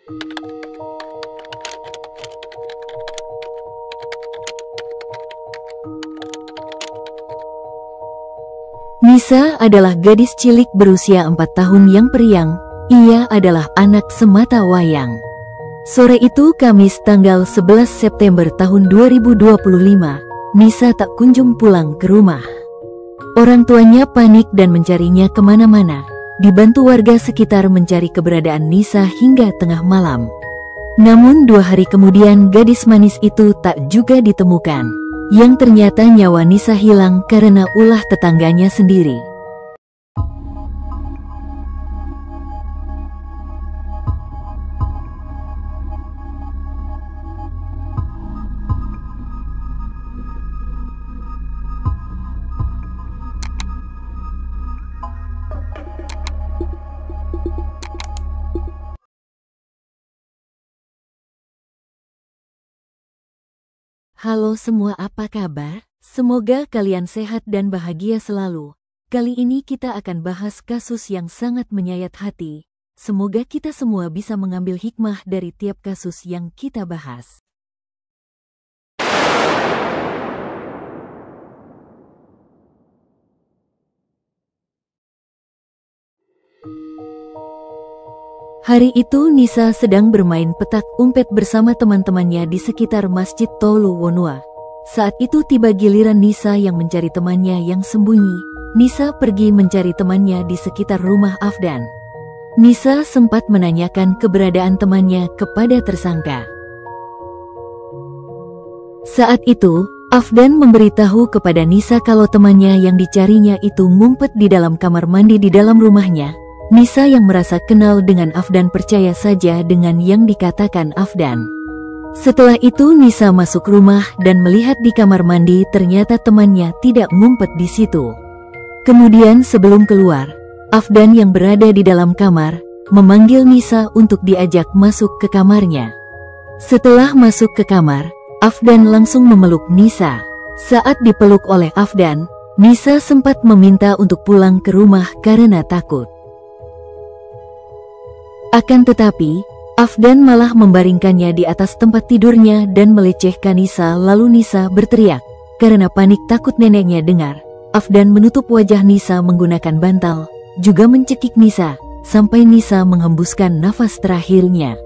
Nisa adalah gadis cilik berusia 4 tahun yang periang. Ia adalah anak semata wayang. Sore itu Kamis tanggal 11 September tahun 2025, Nisa tak kunjung pulang ke rumah. Orang tuanya panik dan mencarinya kemana-mana. Dibantu warga sekitar mencari keberadaan Nisa hingga tengah malam. Namun 2 hari kemudian gadis manis itu tak juga ditemukan. Yang ternyata nyawa Nisa hilang karena ulah tetangganya sendiri. Halo semua, apa kabar? Semoga kalian sehat dan bahagia selalu. Kali ini kita akan bahas kasus yang sangat menyayat hati. Semoga kita semua bisa mengambil hikmah dari tiap kasus yang kita bahas. Hari itu Nisa sedang bermain petak umpet bersama teman-temannya di sekitar Masjid Tolu Wonua. Saat itu tiba giliran Nisa yang mencari temannya yang sembunyi. Nisa pergi mencari temannya di sekitar rumah Afdan. Nisa sempat menanyakan keberadaan temannya kepada tersangka. Saat itu, Afdan memberitahu kepada Nisa kalau temannya yang dicarinya itu ngumpet di dalam kamar mandi di dalam rumahnya. Nisa yang merasa kenal dengan Afdan percaya saja dengan yang dikatakan Afdan. Setelah itu Nisa masuk rumah dan melihat di kamar mandi ternyata temannya tidak ngumpet di situ. Kemudian sebelum keluar, Afdan yang berada di dalam kamar memanggil Nisa untuk diajak masuk ke kamarnya. Setelah masuk ke kamar, Afdan langsung memeluk Nisa. Saat dipeluk oleh Afdan, Nisa sempat meminta untuk pulang ke rumah karena takut. Akan tetapi, Afdan malah membaringkannya di atas tempat tidurnya dan melecehkan Nisa. Lalu Nisa berteriak. Karena panik takut neneknya dengar, Afdan menutup wajah Nisa menggunakan bantal, juga mencekik Nisa, sampai Nisa menghembuskan nafas terakhirnya.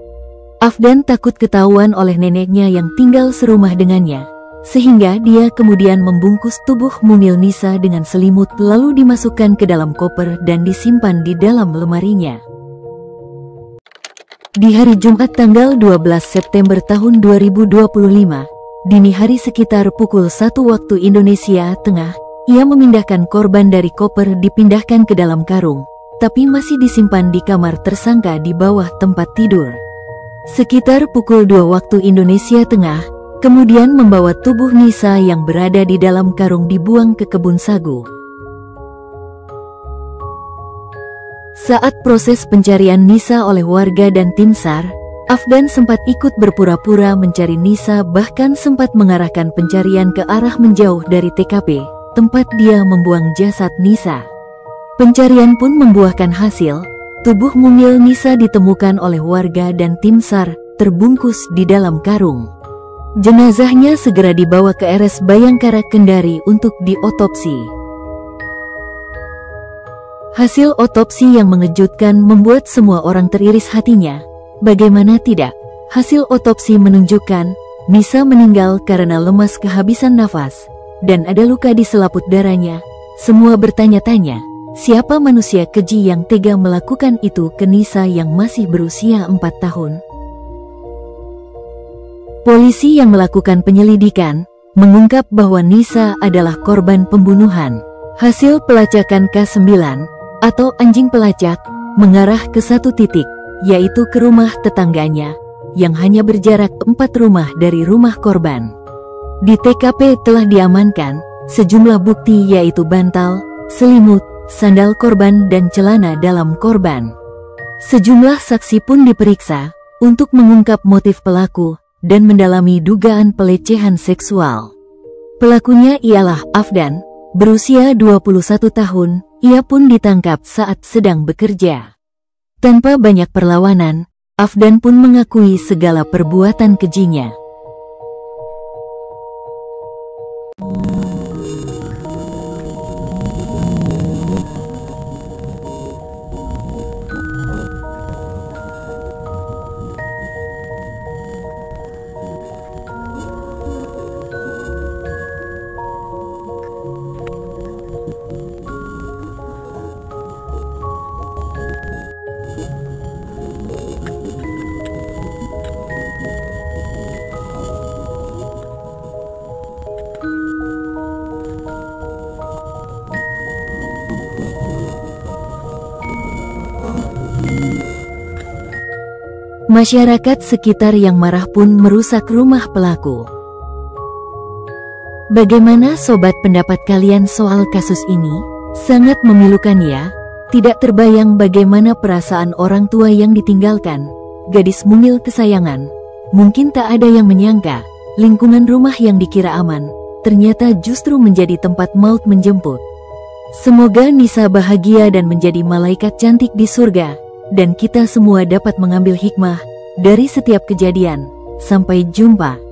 Afdan takut ketahuan oleh neneknya yang tinggal serumah dengannya, sehingga dia kemudian membungkus tubuh mumil Nisa dengan selimut lalu dimasukkan ke dalam koper dan disimpan di dalam lemarinya. Di hari Jumat tanggal 12 September tahun 2025, dini hari sekitar pukul 1 waktu Indonesia Tengah, ia memindahkan korban dari koper dipindahkan ke dalam karung, tapi masih disimpan di kamar tersangka di bawah tempat tidur. Sekitar pukul 2 waktu Indonesia Tengah, kemudian membawa tubuh Nisa yang berada di dalam karung dibuang ke kebun sagu. Saat proses pencarian Nisa oleh warga dan tim SAR, Afdan sempat ikut berpura-pura mencari Nisa, bahkan sempat mengarahkan pencarian ke arah menjauh dari TKP, tempat dia membuang jasad Nisa. Pencarian pun membuahkan hasil, tubuh mumil Nisa ditemukan oleh warga dan tim SAR, terbungkus di dalam karung. Jenazahnya segera dibawa ke RS Bayangkara Kendari untuk diotopsi. Hasil otopsi yang mengejutkan membuat semua orang teriris hatinya. Bagaimana tidak, hasil otopsi menunjukkan Nisa meninggal karena lemas kehabisan nafas, dan ada luka di selaput darahnya. Semua bertanya-tanya, siapa manusia keji yang tega melakukan itu ke Nisa yang masih berusia 4 tahun? Polisi yang melakukan penyelidikan mengungkap bahwa Nisa adalah korban pembunuhan. Hasil pelacakan K9 atau anjing pelacak mengarah ke satu titik, yaitu ke rumah tetangganya yang hanya berjarak 4 rumah dari rumah korban. Di TKP telah diamankan sejumlah bukti, yaitu bantal, selimut, sandal korban dan celana dalam korban. Sejumlah saksi pun diperiksa untuk mengungkap motif pelaku dan mendalami dugaan pelecehan seksual. Pelakunya ialah Afdan, berusia 21 tahun. Ia pun ditangkap saat sedang bekerja. Tanpa banyak perlawanan, Afdan pun mengakui segala perbuatan kejinya. Masyarakat sekitar yang marah pun merusak rumah pelaku. Bagaimana sobat pendapat kalian soal kasus ini? Sangat memilukan ya? Tidak terbayang bagaimana perasaan orang tua yang ditinggalkan, gadis mungil kesayangan. Mungkin tak ada yang menyangka, lingkungan rumah yang dikira aman, ternyata justru menjadi tempat maut menjemput. Semoga Nisa bahagia dan menjadi malaikat cantik di surga, dan kita semua dapat mengambil hikmah dari setiap kejadian. Sampai jumpa.